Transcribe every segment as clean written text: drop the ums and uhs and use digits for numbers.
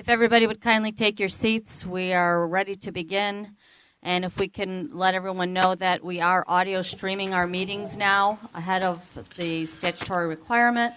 If everybody would kindly take your seats, we are ready to begin. And if we can let everyone know that we are audio streaming our meetings now ahead of the statutory requirement.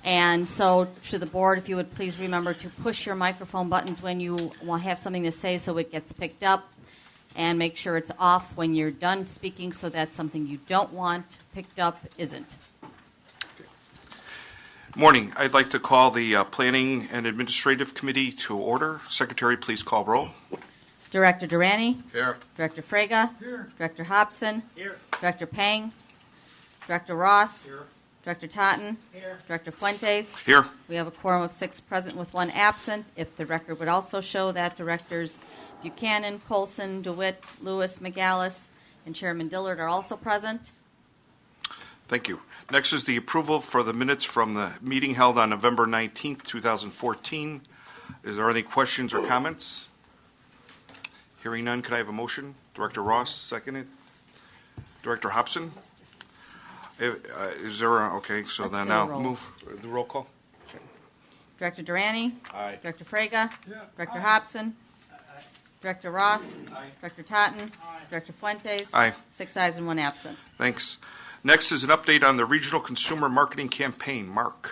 And so to the board, if you would please remember to push your microphone buttons when you have something to say so it gets picked up, and make sure it's off when you're done speaking so that something you don't want picked up isn't. Morning. I'd like to call the Planning and Administrative Committee to order. Secretary, please call roll. Director Durrani? Here. Director Frega? Here. Director Hobson? Here. Director Pang? Director Ross? Here. Director Totten? Here. Director Fuentes? Here. We have a quorum of 6 present with 1 absent. If the record would also show that Directors Buchanan, Colson, DeWitt, Lewis, McGallis, and Chairman Dillard are also present. Thank you. Next is the approval for the minutes from the meeting held on November 19th, 2014. Is there any questions or comments? Hearing none, could I have a motion? Director Ross, seconded. Director Hobson? Is there okay, so Let's then do a I'll roll. move the roll call. Director Durrani? Aye. Director Frega? Yeah. Director Aye. Hobson? Director Ross? Aye. Director Totten? Director Fuentes? Aye. 6 ayes and 1 absent. Thanks. Next is an update on the Regional Consumer Marketing Campaign. Mark.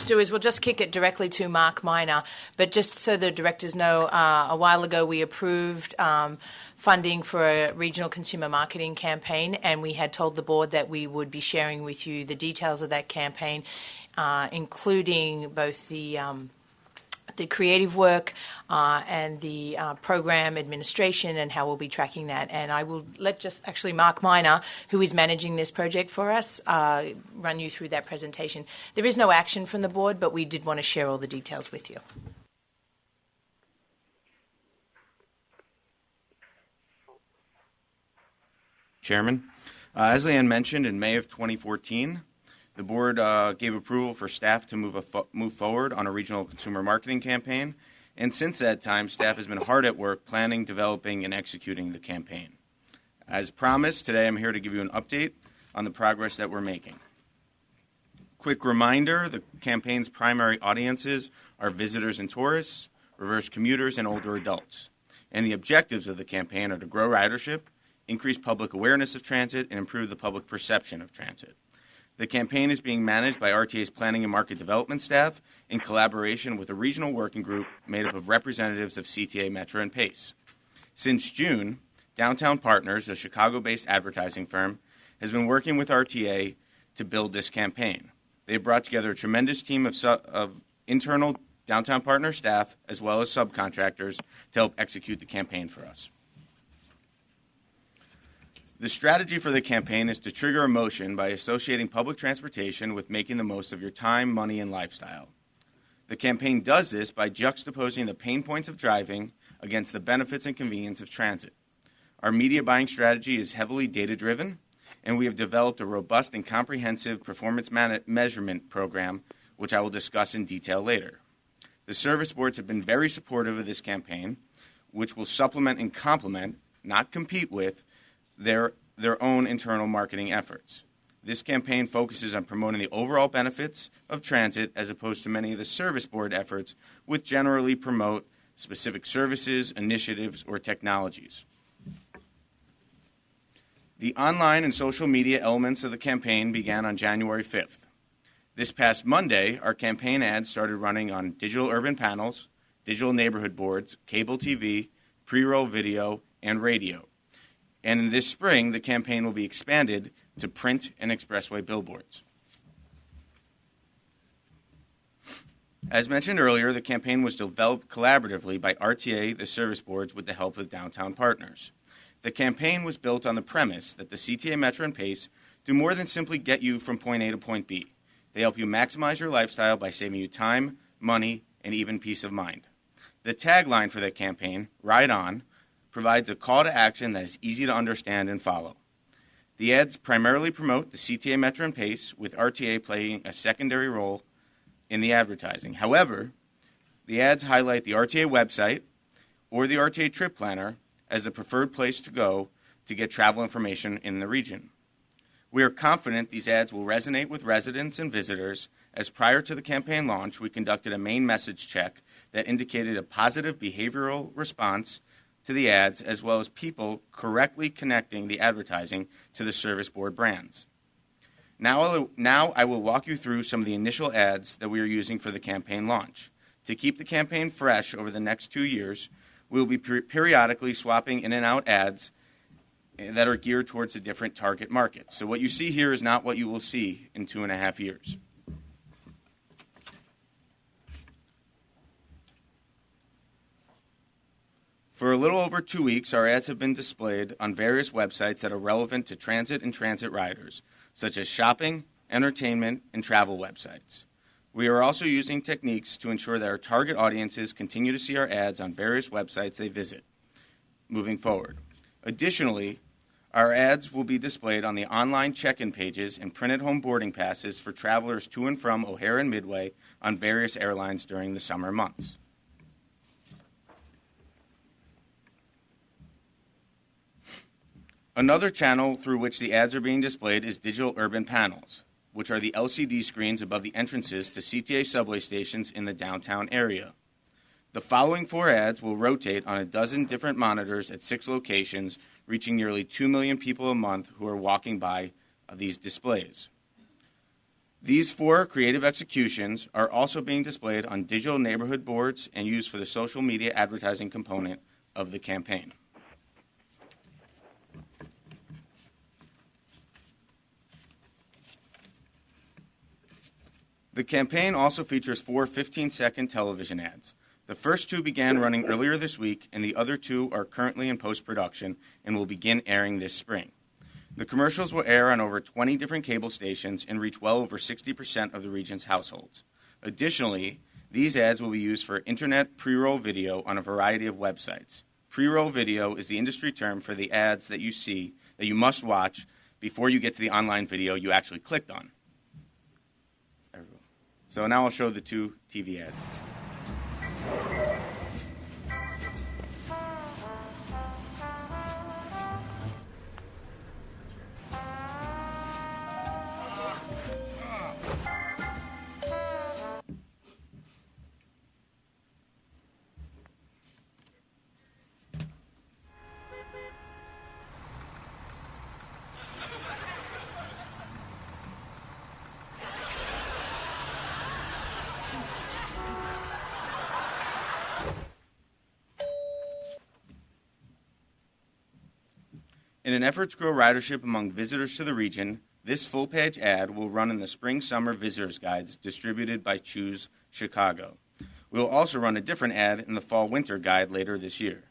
Do is we'll just kick it directly to Mark Miner. But just so the directors know, a while ago we approved funding for a regional consumer marketing campaign, and we had told the board that we would be sharing with you the details of that campaign, including both the creative work and the program administration and how we'll be tracking that. And I will let just actually Mark Miner, who is managing this project for us, run you through that presentation. There is no action from the board, but we did want to share all the details with you. Chairman, as Leanne mentioned, in May of 2014, the board gave approval for staff to move forward on a regional consumer marketing campaign, and since that time, staff has been hard at work planning, developing, and executing the campaign. As promised, today I'm here to give you an update on the progress that we're making. Quick reminder, the campaign's primary audiences are visitors and tourists, reverse commuters, and older adults. And the objectives of the campaign are to grow ridership, increase public awareness of transit, and improve the public perception of transit. The campaign is being managed by RTA's Planning and Market Development staff in collaboration with a regional working group made up of representatives of CTA, Metro, and PACE. Since June, Downtown Partners, a Chicago-based advertising firm, has been working with RTA to build this campaign. They've brought together a tremendous team of internal Downtown Partner staff as well as subcontractors to help execute the campaign for us. The strategy for the campaign is to trigger emotion by associating public transportation with making the most of your time, money, and lifestyle. The campaign does this by juxtaposing the pain points of driving against the benefits and convenience of transit. Our media buying strategy is heavily data-driven, and we have developed a robust and comprehensive performance measurement program, which I will discuss in detail later. The service boards have been very supportive of this campaign, which will supplement and complement, not compete with, their own internal marketing efforts. This campaign focuses on promoting the overall benefits of transit as opposed to many of the service board efforts, which generally promote specific services, initiatives, or technologies. The online and social media elements of the campaign began on January 5th. This past Monday, our campaign ads started running on digital urban panels, digital neighborhood boards, cable TV, pre-roll video, and radio. And in this spring, the campaign will be expanded to print and expressway billboards. As mentioned earlier, the campaign was developed collaboratively by RTA, the service boards, with the help of Downtown Partners. The campaign was built on the premise that the CTA, Metro, and PACE do more than simply get you from point A to point B. They help you maximize your lifestyle by saving you time, money, and even peace of mind. The tagline for the campaign, Ride On, provides a call to action that is easy to understand and follow. The ads primarily promote the CTA, Metro, and PACE, with RTA playing a secondary role in the advertising. However, the ads highlight the RTA website or the RTA trip planner as the preferred place to go to get travel information in the region. We are confident these ads will resonate with residents and visitors as prior to the campaign launch, we conducted a main message check that indicated a positive behavioral response to the ads, as well as people correctly connecting the advertising to the Service Board brands. Now I will walk you through some of the initial ads that we are using for the campaign launch. To keep the campaign fresh over the next 2 years, we will be periodically swapping in and out ads that are geared towards the different target markets. So what you see here is not what you will see in 2.5 years. For a little over 2 weeks, our ads have been displayed on various websites that are relevant to transit and transit riders, such as shopping, entertainment, and travel websites. We are also using techniques to ensure that our target audiences continue to see our ads on various websites they visit moving forward. Additionally, our ads will be displayed on the online check-in pages and printed home boarding passes for travelers to and from O'Hare and Midway on various airlines during the summer months. Another channel through which the ads are being displayed is digital urban panels, which are the LCD screens above the entrances to CTA subway stations in the downtown area. The following 4 ads will rotate on a dozen different monitors at 6 locations, reaching nearly 2 million people a month who are walking by these displays. These 4 creative executions are also being displayed on digital neighborhood boards and used for the social media advertising component of the campaign. The campaign also features 4 15-second television ads. The first 2 began running earlier this week, and the other 2 are currently in post-production and will begin airing this spring. The commercials will air on over 20 different cable stations and reach well over 60% of the region's households. Additionally, these ads will be used for internet pre-roll video on a variety of websites. Pre-roll video is the industry term for the ads that you see that you must watch before you get to the online video you actually clicked on. So now I'll show the 2 TV ads. In an effort to grow ridership among visitors to the region, this full-page ad will run in the spring-summer visitors guides distributed by Choose Chicago. We will also run a different ad in the fall-winter guide later this year.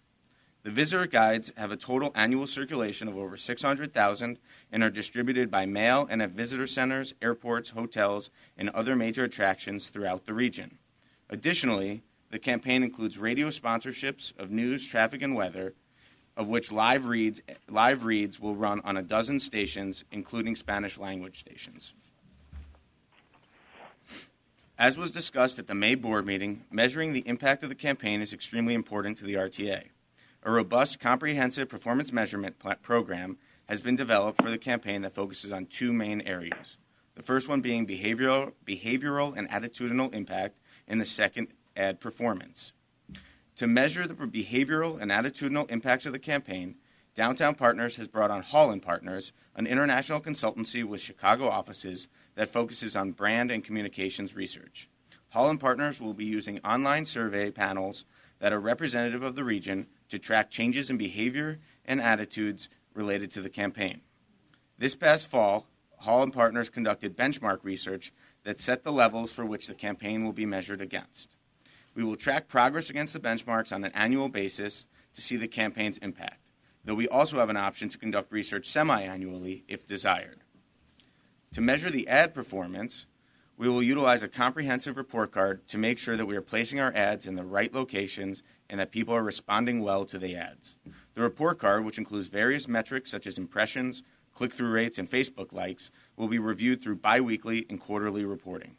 The visitor guides have a total annual circulation of over 600,000 and are distributed by mail and at visitor centers, airports, hotels, and other major attractions throughout the region. Additionally, the campaign includes radio sponsorships of news, traffic, and weather, of which live reads will run on a dozen stations, including Spanish-language stations. As was discussed at the May board meeting, measuring the impact of the campaign is extremely important to the RTA. A robust, comprehensive performance measurement program has been developed for the campaign that focuses on 2 main areas. The first one being behavioral and attitudinal impact, and the second, ad performance. To measure the behavioral and attitudinal impacts of the campaign, Downtown Partners has brought on Holland Partners, an international consultancy with Chicago offices that focuses on brand and communications research. Holland Partners will be using online survey panels that are representative of the region to track changes in behavior and attitudes related to the campaign. This past fall, Holland Partners conducted benchmark research that set the levels for which the campaign will be measured against. We will track progress against the benchmarks on an annual basis to see the campaign's impact, though we also have an option to conduct research semi-annually if desired. To measure the ad performance, we will utilize a comprehensive report card to make sure that we are placing our ads in the right locations and that people are responding well to the ads. The report card, which includes various metrics such as impressions, click-through rates, and Facebook likes, will be reviewed through biweekly and quarterly reporting.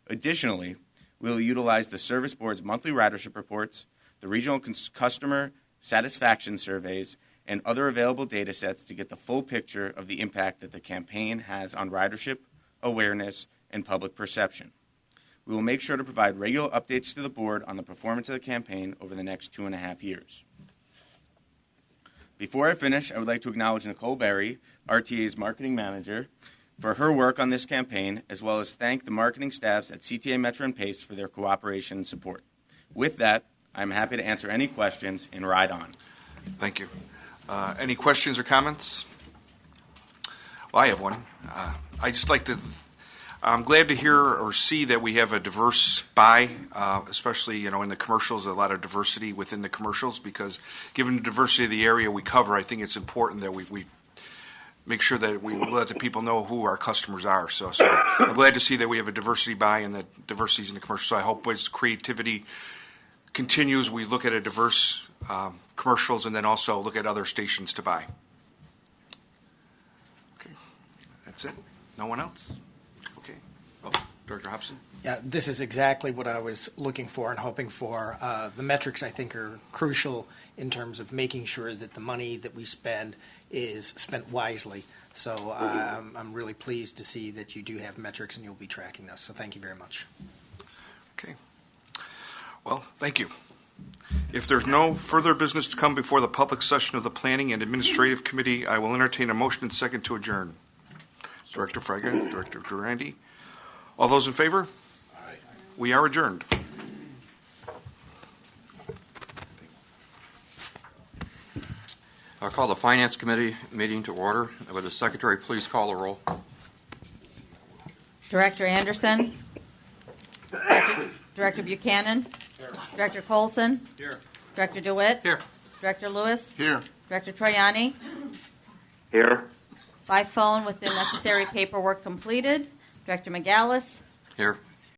Additionally, we will utilize the Service Board's monthly ridership reports, the regional customer satisfaction surveys, and other available data sets to get the full picture of the impact that the campaign has on ridership, awareness, and public perception. We will make sure to provide regular updates to the board on the performance of the campaign over the next 2.5 years. Before I finish, I would like to acknowledge Nicole Berry, RTA's marketing manager, for her work on this campaign, as well as thank the marketing staffs at CTA Metro and Pace for their cooperation and support. With that, I'm happy to answer any questions and ride on. Thank you. Any questions or comments? Well, I have one. I'm glad to hear or see that we have a diverse buy, especially, in the commercials, a lot of diversity within the commercials, because given the diversity of the area we cover, I think it's important that we make sure that we let the people know who our customers are. So I'm glad to see that we have a diversity buy and that diversity is in the commercial. So I hope as creativity continues, we look at a diverse commercials and then also look at other stations to buy. Okay, that's it. No one else? Okay. Oh, Director Hobson? Yeah, this is exactly what I was looking for and hoping for. The metrics, I think, are crucial in terms of making sure that the money that we spend is spent wisely. So I'm really pleased to see that you do have metrics and you'll be tracking those. So thank you very much. Okay. Well, thank you. If there's no further business to come before the public session of the Planning and Administrative Committee, I will entertain a motion and second to adjourn. Director Fraga, Director Durandi. All those in favor? Aye. We are adjourned. I'll call the Finance Committee meeting to order. Would the Secretary please call the roll? Director Anderson? Director Buchanan? Here. Director Colson? Here. Director DeWitt? Here. Director Lewis? Here. Director Troiani? Here. By phone with the necessary paperwork completed. Director McGallis? Here.